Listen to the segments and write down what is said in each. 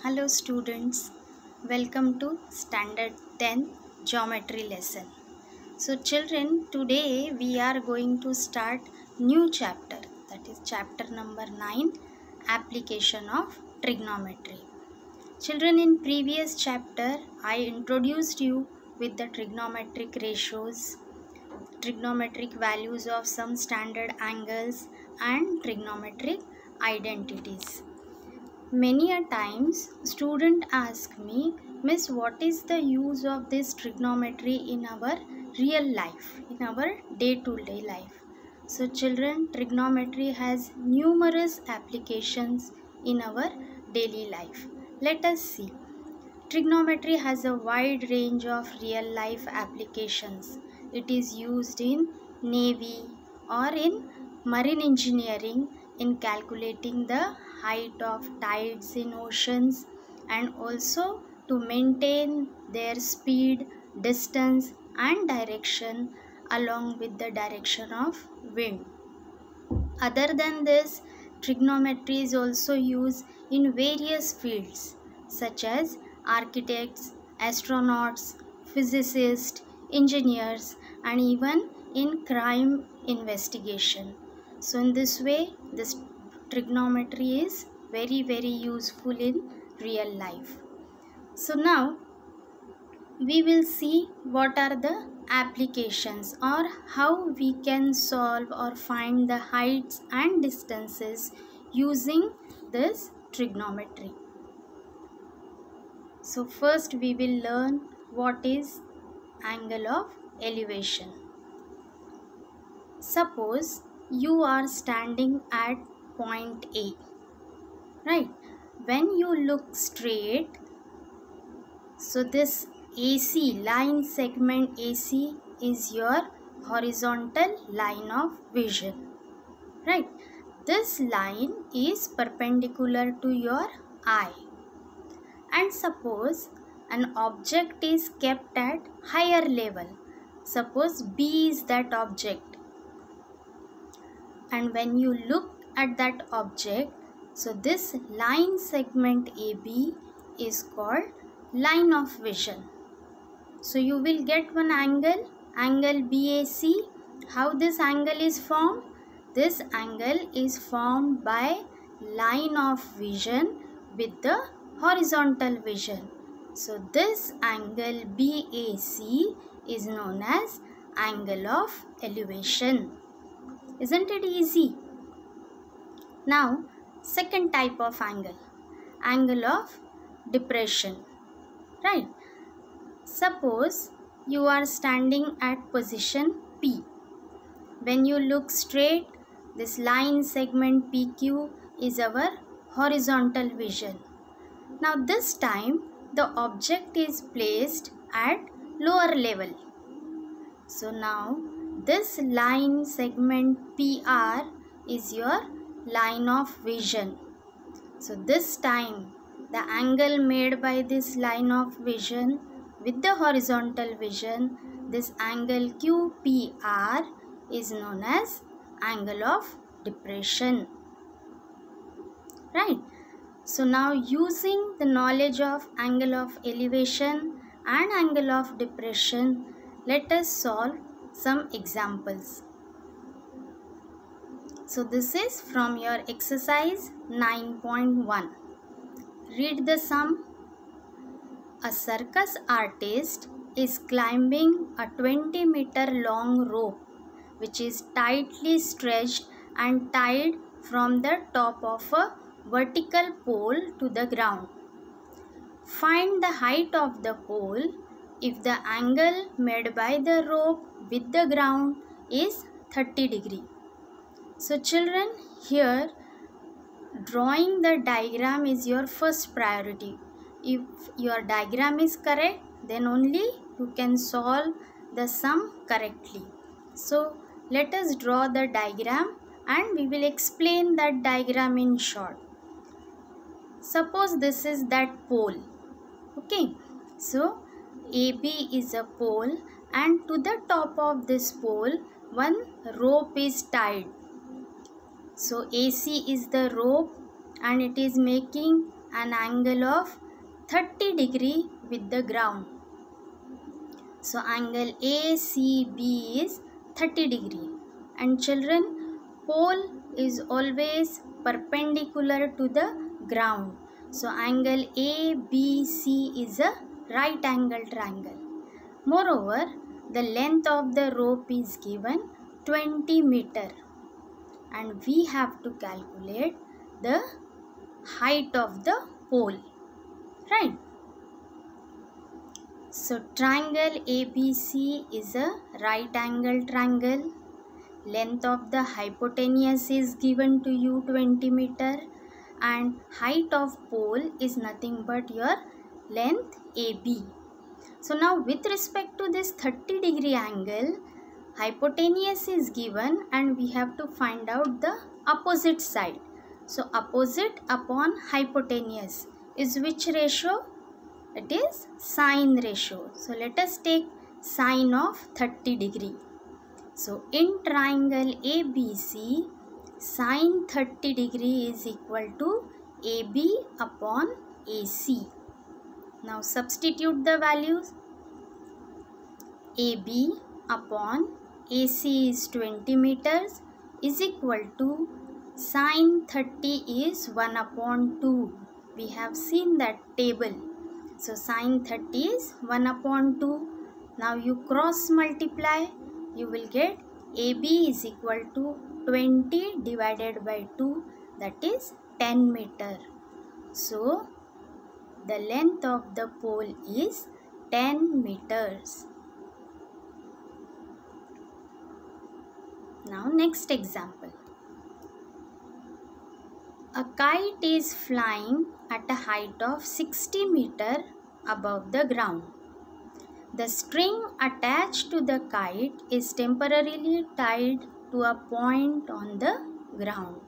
Hello students, welcome to Standard 10 Geometry lesson. So children, today we are going to start new chapter, that is chapter number 9, Application of Trigonometry. Children, in previous chapter I introduced you with the trigonometric ratios, trigonometric values of some standard angles and trigonometric identities. Many a times student ask me, Miss, what is the use of this trigonometry in our real life, in our day-to-day life? So children, trigonometry has numerous applications in our daily life. Let us see. Trigonometry has a wide range of real life applications. It is used in Navy or in marine engineering in calculating the height of tides in oceans and also to maintain their speed, distance and direction along with the direction of wind. Other than this, trigonometry is also used in various fields such as architects, astronauts, physicists, engineers and even in crime investigation. So in this way, this trigonometry is very useful in real life. So now we will see what are the applications or how we can solve or find the heights and distances using this trigonometry. So first we will learn what is angle of elevation. Suppose you are standing at point A, right? When you look straight, so this AC, line segment AC is your horizontal line of vision, right? This line is perpendicular to your eye. And suppose an object is kept at higher level. Suppose B is that object. And when you look at that object, so this line segment AB is called line of vision. So you will get one angle BAC. How this angle is formed? This angle is formed by line of vision with the horizontal vision. So this angle BAC is known as angle of elevation. Isn't it easy? Now, second type of angle of depression, right? Suppose you are standing at position P. When you look straight, this line segment PQ is our horizontal vision. Now this time the object is placed at lower level. So now this line segment PR is your line of vision. So this time the angle made by this line of vision with the horizontal vision, this angle QPR is known as angle of depression, right? So now using the knowledge of angle of elevation and angle of depression, let us solve some examples. So this is from your exercise 9.1. Read the sum. A circus artist is climbing a 20-meter long rope which is tightly stretched and tied from the top of a vertical pole to the ground. Find the height of the pole if the angle made by the rope with the ground is 30 degrees. So children, here drawing the diagram is your first priority. If your diagram is correct, then only you can solve the sum correctly. So let us draw the diagram and we will explain that diagram in short. Suppose this is that pole. Okay. So AB is a pole and to the top of this pole one rope is tied. So AC is the rope and it is making an angle of 30 degree with the ground. So angle ACB is 30 degree. And children, pole is always perpendicular to the ground. So angle ABC is a right angle triangle. Moreover, the length of the rope is given 20 meter. And we have to calculate the height of the pole. Right? So triangle ABC is a right angle triangle. Length of the hypotenuse is given to you 20 meter and height of pole is nothing but your length AB. So now with respect to this 30 degree angle, hypotenuse is given and we have to find out the opposite side. So opposite upon hypotenuse is which ratio? It is sine ratio. So let us take sine of 30 degree. So in triangle ABC, sine 30 degree is equal to AB upon AC. Now substitute the values. AB upon AC is 20 meters is equal to sine 30 is 1 upon 2. We have seen that table. So sine 30 is 1 upon 2. Now you cross multiply. You will get AB is equal to 20 divided by 2, that is 10 meter. So the length of the pole is 10 meters. Now next example. A kite is flying at a height of 60 meter above the ground. The string attached to the kite is temporarily tied to a point on the ground.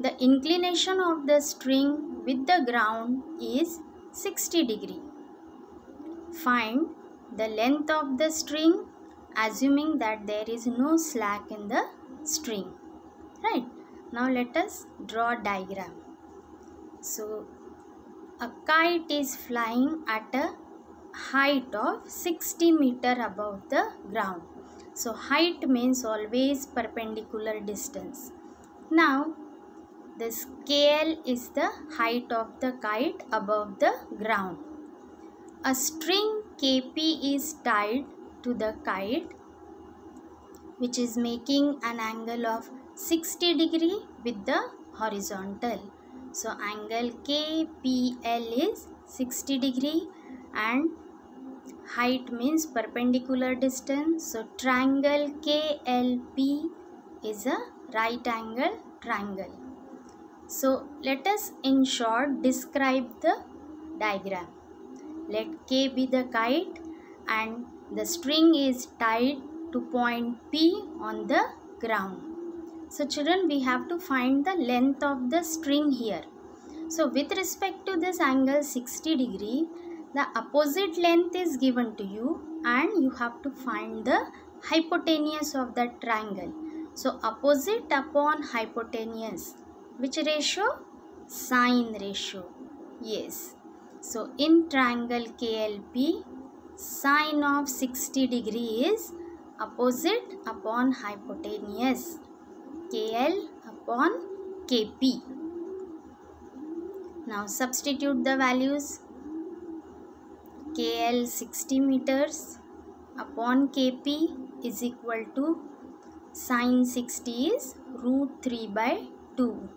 The inclination of the string with the ground is 60 degree. Find the length of the string, assuming that there is no slack in the string. Right? Now let us draw a diagram. So a kite is flying at a height of 60 meter above the ground. So height means always perpendicular distance. Now this KL is the height of the kite above the ground. A string KP is tied to the kite, which is making an angle of 60 degree with the horizontal. So angle KPL is 60 degree and height means perpendicular distance. So triangle KLP is a right angle triangle. So let us in short describe the diagram. Let K be the kite and the string is tied to point P on the ground. So children, we have to find the length of the string here. So with respect to this angle 60 degree, the opposite length is given to you and you have to find the hypotenuse of that triangle. So opposite upon hypotenuse, which ratio? Sine ratio. Yes. So in triangle KLP, sine of 60 degree is opposite upon hypotenuse. KL upon KP. Now substitute the values. KL 60 meters upon KP is equal to sine 60 is root 3 by 2.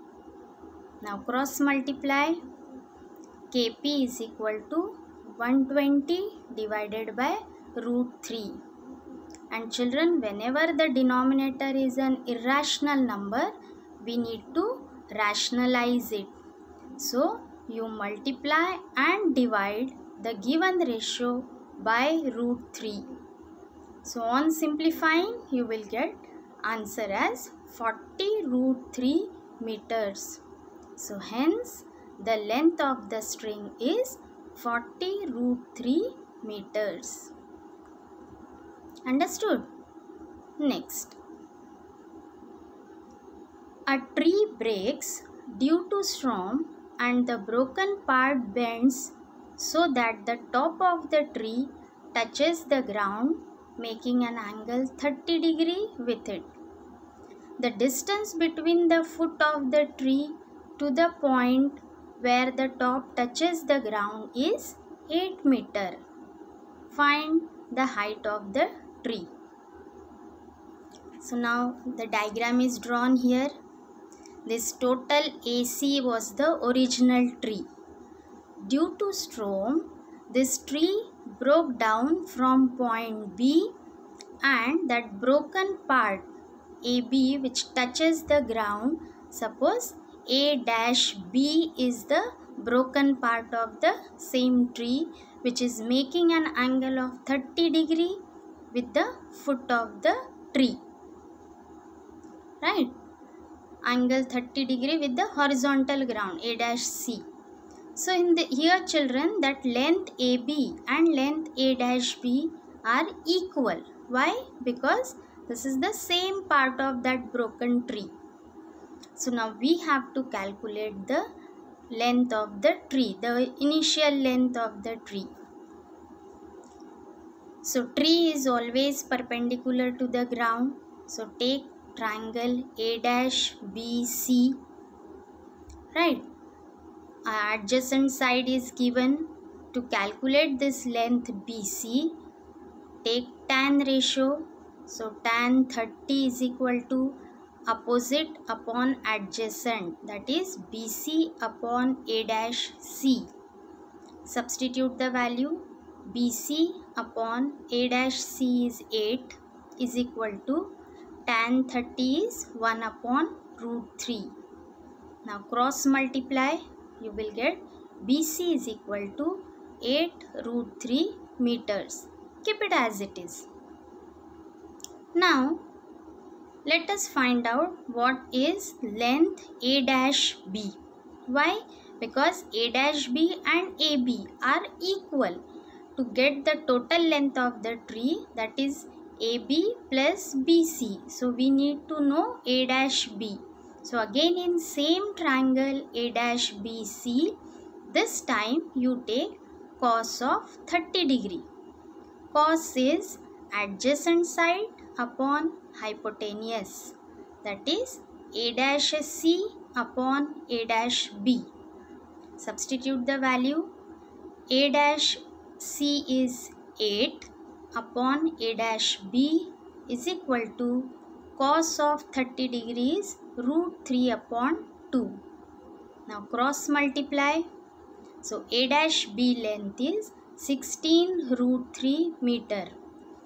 Now cross multiply. KP is equal to 120 divided by root 3. And children, whenever the denominator is an irrational number, we need to rationalize it. So you multiply and divide the given ratio by root 3. So on simplifying, you will get answer as 40 root 3 meters. So hence the length of the string is 40 root 3 meters. Understood? Next. A tree breaks due to storm and the broken part bends so that the top of the tree touches the ground, making an angle 30 degree with it. The distance between the foot of the tree to the point where the top touches the ground is 8 meter. Find the height of the tree. So now the diagram is drawn here. This total AC was the original tree. Due to storm, this tree broke down from point B, and that broken part AB which touches the ground, suppose A-B is the broken part of the same tree which is making an angle of 30 degree with the foot of the tree. Right? Angle 30 degree with the horizontal ground A-C. So in here children, that length AB and length A-B are equal. Why? Because this is the same part of that broken tree. So now we have to calculate the length of the tree, the initial length of the tree. So tree is always perpendicular to the ground. So take triangle A-BC. Right? Adjacent side is given. To calculate this length BC, take tan ratio. So tan 30 is equal to opposite upon adjacent, that is BC upon A-C. Substitute the value. BC upon A-C is 8 is equal to tan 30 is 1 upon root 3. Now cross multiply, you will get BC is equal to 8 root 3 meters. Keep it as it is. Now let us find out what is length A-B. Why? Because A-B and AB are equal. To get the total length of the tree, that is AB plus BC. So we need to know A-B. So again in same triangle A-BC, this time you take cos of 30 degree. Cos is adjacent side upon hypotenuse, that is A-C upon A-B. Substitute the value. A-C is 8 upon A-B is equal to cos of 30 degrees root 3 upon 2. Now cross multiply. So A-B length is 16 root 3 meter.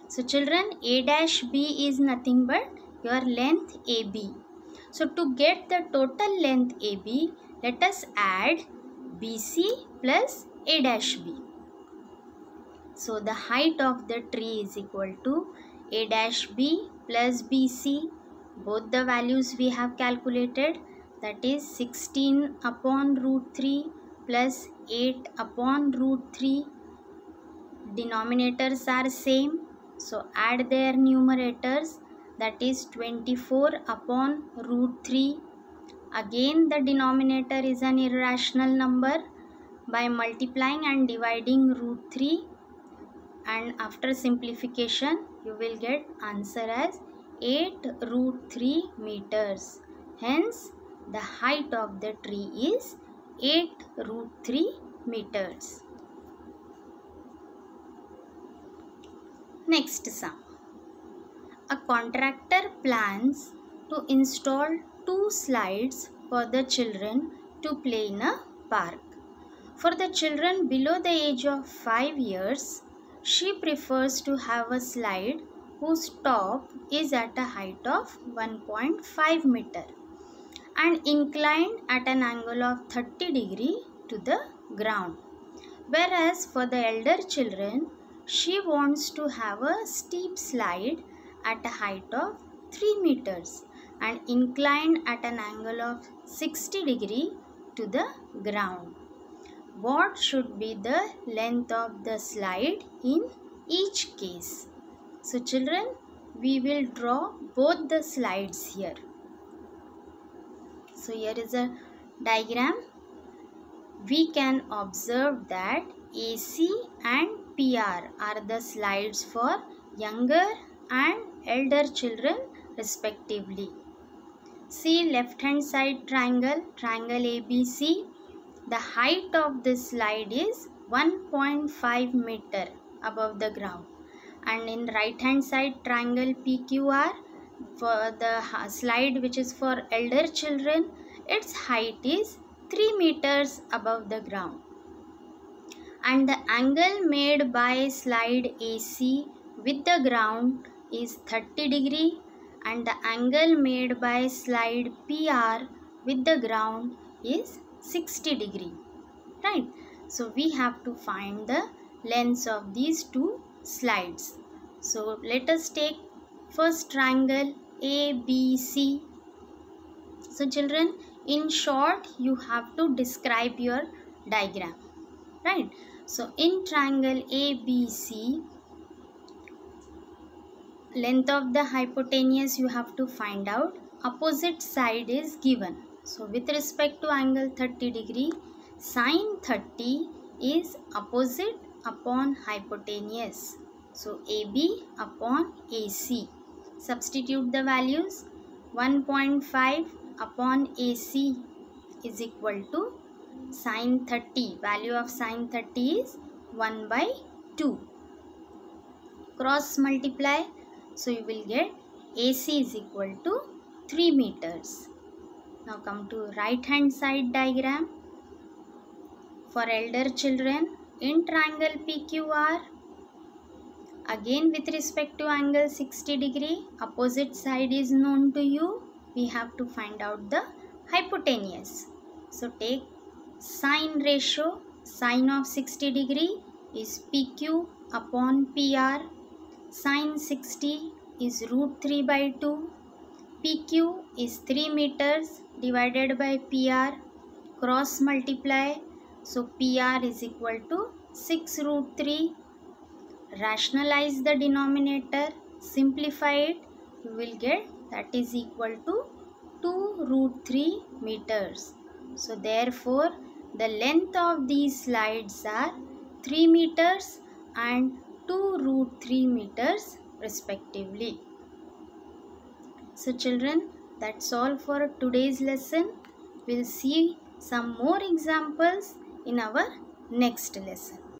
So children, A-B is nothing but your length AB. So to get the total length AB, let us add BC plus A-B. So the height of the tree is equal to A-B plus BC. Both the values we have calculated, that is 16 upon root 3 plus 8 upon root 3. Denominators are same. So add their numerators, that is 24 upon root 3. Again the denominator is an irrational number. By multiplying and dividing root 3 and after simplification, you will get answer as 8 root 3 meters. Hence the height of the tree is 8 root 3 meters. Next sum. A contractor plans to install 2 slides for the children to play in a park. For the children below the age of 5 years, she prefers to have a slide whose top is at a height of 1.5 meter and inclined at an angle of 30 degree to the ground. Whereas for the elder children, she wants to have a steep slide at a height of 3 meters and inclined at an angle of 60 degree to the ground. What should be the length of the slide in each case? So children, we will draw both the slides here. So here is a diagram. we can observe that AC and PR are the slides for younger and elder children respectively. See left hand side triangle ABC. The height of this slide is 1.5 meter above the ground. And in right hand side triangle PQR, for the slide which is for elder children, its height is 3 meters above the ground. And the angle made by slide AC with the ground is 30 degree, and the angle made by slide PR with the ground is 60 degree, right? So we have to find the lengths of these two slides. So let us take first triangle ABC. So children, in short you have to describe your diagram, right? So in triangle ABC, length of the hypotenuse you have to find out. Opposite side is given. So with respect to angle 30 degree, sine 30 is opposite upon hypotenuse. So AB upon AC. Substitute the values. 1.5 upon AC is equal to sine 30. Value of sine 30 is 1 by 2. Cross multiply. So you will get AC is equal to 3 meters. Now come to right hand side diagram. For elder children, in triangle PQR, again with respect to angle 60 degree, opposite side is known to you. We have to find out the hypotenuse. So take sine ratio. Sine of 60 degree is PQ upon PR. Sine 60 is root 3 by 2. PQ is 3 meters divided by PR. Cross multiply. So PR is equal to 6 root 3. Rationalize the denominator. Simplify it. You will get that is equal to 2 root 3 meters. So therefore the length of these slides are 3 meters and 2 root 3 meters respectively. So children, that's all for today's lesson. We'll see some more examples in our next lesson.